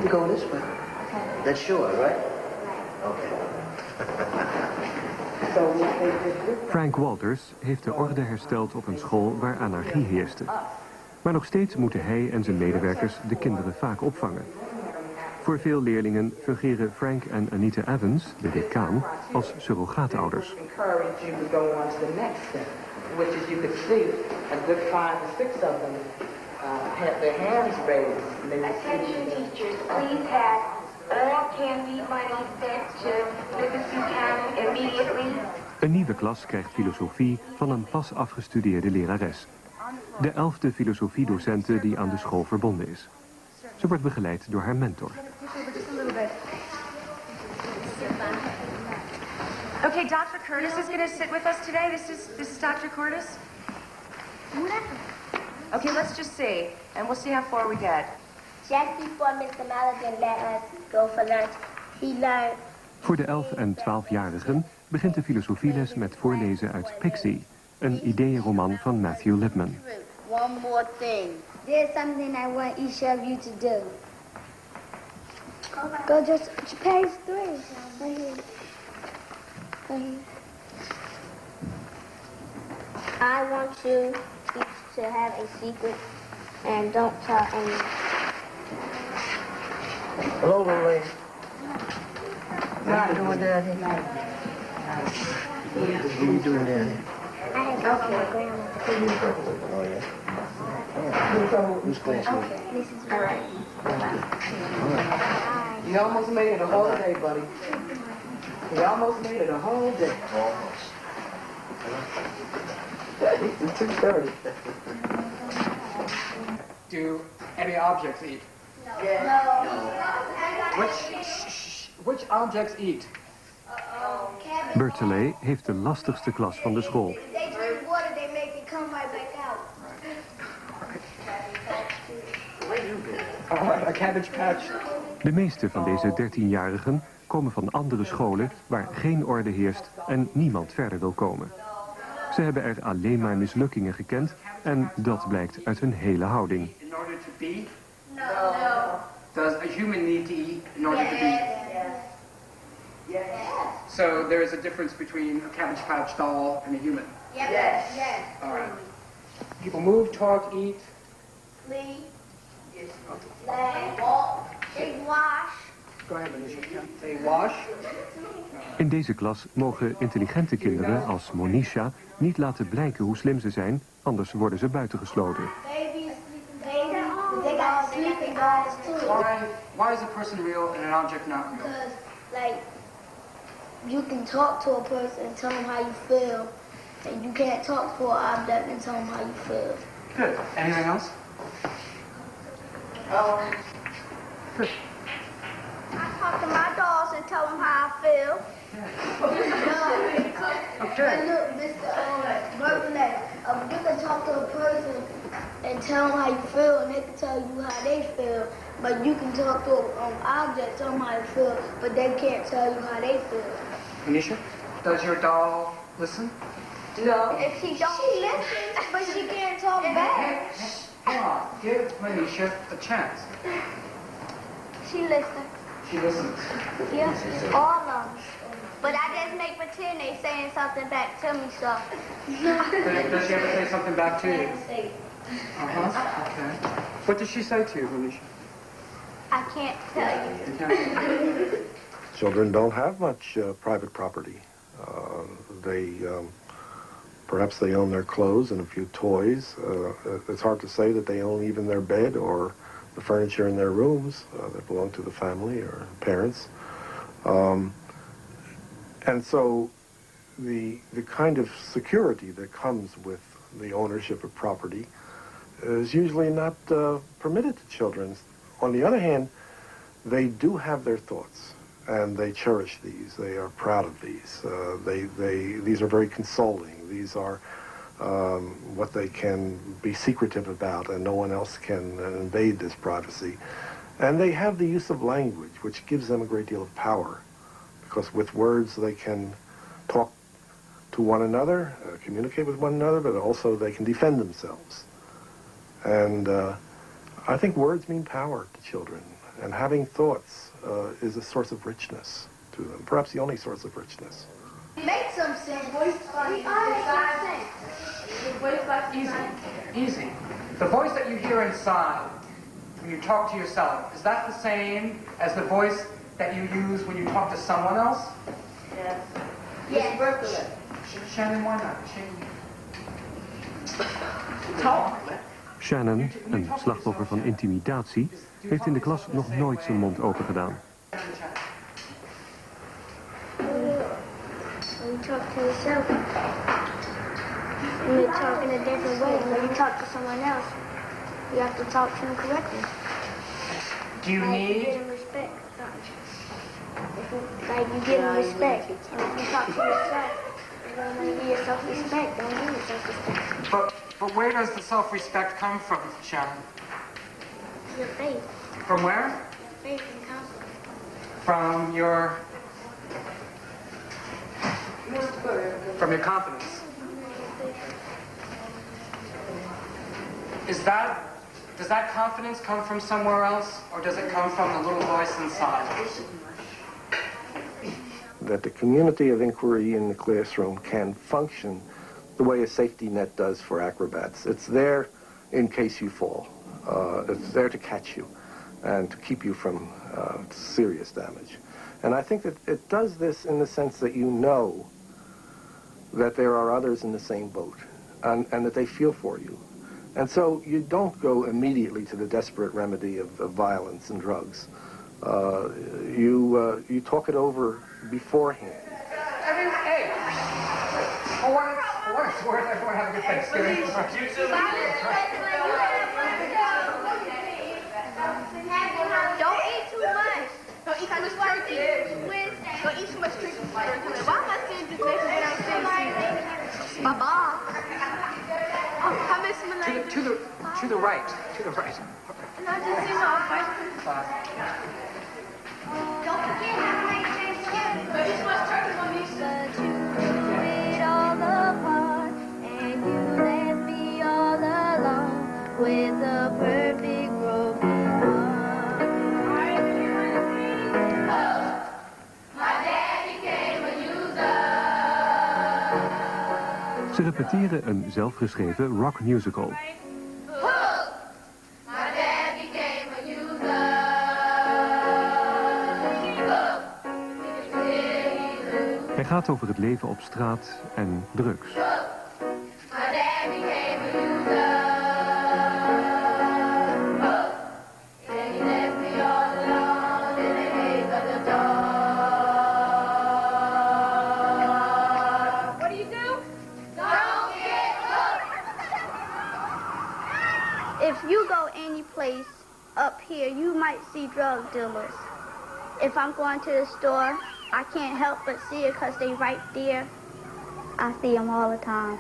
can go this way. Okay. That's sure, right? Okay. Frank Walters heeft de orde hersteld op een school waar anarchie heerste. Maar nog steeds moeten hij en zijn medewerkers de kinderen vaak opvangen. Voor veel leerlingen fungeren Frank en Anita Evans, de decaan, als surrogaatouders. Attention teachers, please have all candy money sent to Liberty County immediately. Een nieuwe klas krijgt filosofie van een pas afgestudeerde lerares. De 11e filosofiedocente die aan de school verbonden is. Ze wordt begeleid door haar mentor. Okay, Dr. Curtis is going to sit with us today. This is Dr. Curtis. Okay, let's just see, and we'll see how far we get. Just before Mr. Mulligan let us go for lunch, he learned... Voor de 11- en 12-jarigen begint de filosofieles met voorlezen uit Pixie, een ideeënroman van Matthew Lipman. One more thing. There's something I want each of you to do. Go just page 3. Right here. Right here. I want you each to have a secret and don't tell anyone. Hello, little lady. What are you doing down here? What are you doing down here? I have to go to my grandma. Oh, yeah. Who's class is it? This is right. You almost made it a whole day, buddy. You almost made it a whole day. Almost. It's 2:30. Do any objects eat? Which objects eat? Berthelay heeft de lastigste klas van de school. They drink water, they make it come right back out. A Cabbage Patch. De meeste van deze 13-jarigen komen van andere scholen waar geen orde heerst en niemand verder wil komen. Ze hebben er alleen maar mislukkingen gekend en dat blijkt uit hun hele houding. In order to be? No. Does a human need to eat in order to be? Yes. So there is a difference between a Cabbage Patch doll and a human? Yes. All right. People move, talk, eat. Sleep. Walk. They wash. Go ahead, Manisha. They wash. In deze klas mogen intelligente kinderen als Monisha niet laten blijken hoe slim ze zijn, anders worden ze buitengesloten. Babies, they got sleeping eyes too. Why is a person real and an object not real? Because, like, you can talk to a person and tell them how you feel, and you can't talk to an object and tell them how you feel. Good. Anything else? Good. I talk to my dolls and tell them how I feel. Okay. And look, Mr. Berkeley, you can talk to a person and tell them how you feel, and they can tell you how they feel. But you can talk to an object, tell them how you feel, but they can't tell you how they feel. Manisha, does your doll listen? No. If she don't, she listens, but she can't talk back. Come on, give Manisha a chance. She listens. She listens. Yeah, all of them. But I just make pretend they saying something back to me, so. Does she ever say something back to you? Okay. What does she say to you, Manisha? I can't tell you. Children don't have much private property. Perhaps they own their clothes and a few toys. It's hard to say that they own even their bed or the furniture in their rooms that belong to the family or parents. And so the kind of security that comes with the ownership of property is usually not permitted to children. On the other hand, they do have their thoughts, and they cherish these. They are proud of these. These are very consoling. These are what they can be secretive about, and no one else can invade this privacy. And they have the use of language, which gives them a great deal of power, because with words they can talk to one another, communicate with one another, but also they can defend themselves. And I think words mean power to children. And having thoughts is a source of richness to them, perhaps the only source of richness. Make some sense. Easy. The voice that you hear inside when you talk to yourself, is that the same as the voice that you use when you talk to someone else? Yes. Yes. Shannon, why not? Talk. Shannon, een slachtoffer van intimidatie, heeft in de klas nog nooit zijn mond open gedaan. When you talk to yourself, you talk in a different way. When you talk to someone else, you have to talk to them correctly. Do you need... Give them respect. Like you give them respect. And when you talk to yourself, you're going to give yourself respect. Don't give yourself respect. But where does the self-respect come from, Shannon? Your faith. From where? Your faith and confidence. From your confidence. Does that confidence come from somewhere else, or does it come from the little voice inside? That the community of inquiry in the classroom can function the way a safety net does for acrobats. It's there in case you fall. It's there to catch you and to keep you from serious damage. And I think that it does this in the sense that you know that there are others in the same boat and that they feel for you. And so you don't go immediately to the desperate remedy of violence and drugs. You talk it over beforehand. Hey! Everyone have a good Thanksgiving. You too. Don't eat too much. Don't eat too much turkey. Don't eat too much turkey. Why am I saying this next when I'm saying Baba? I miss my To the right. To the right. And I just see my don't forget, have a nice Thanksgiving. Don't eat too much turkey on me. But you do it all apart, and you left me all alone with a perfect broken heart. My daddy came a user. Ze repeteren een zelfgeschreven rock musical. Hij gaat over het leven op straat en drugs. If you go any place up here, you might see drug dealers. If I'm going to the store, I can't help but see it because they right there. I see them all the time.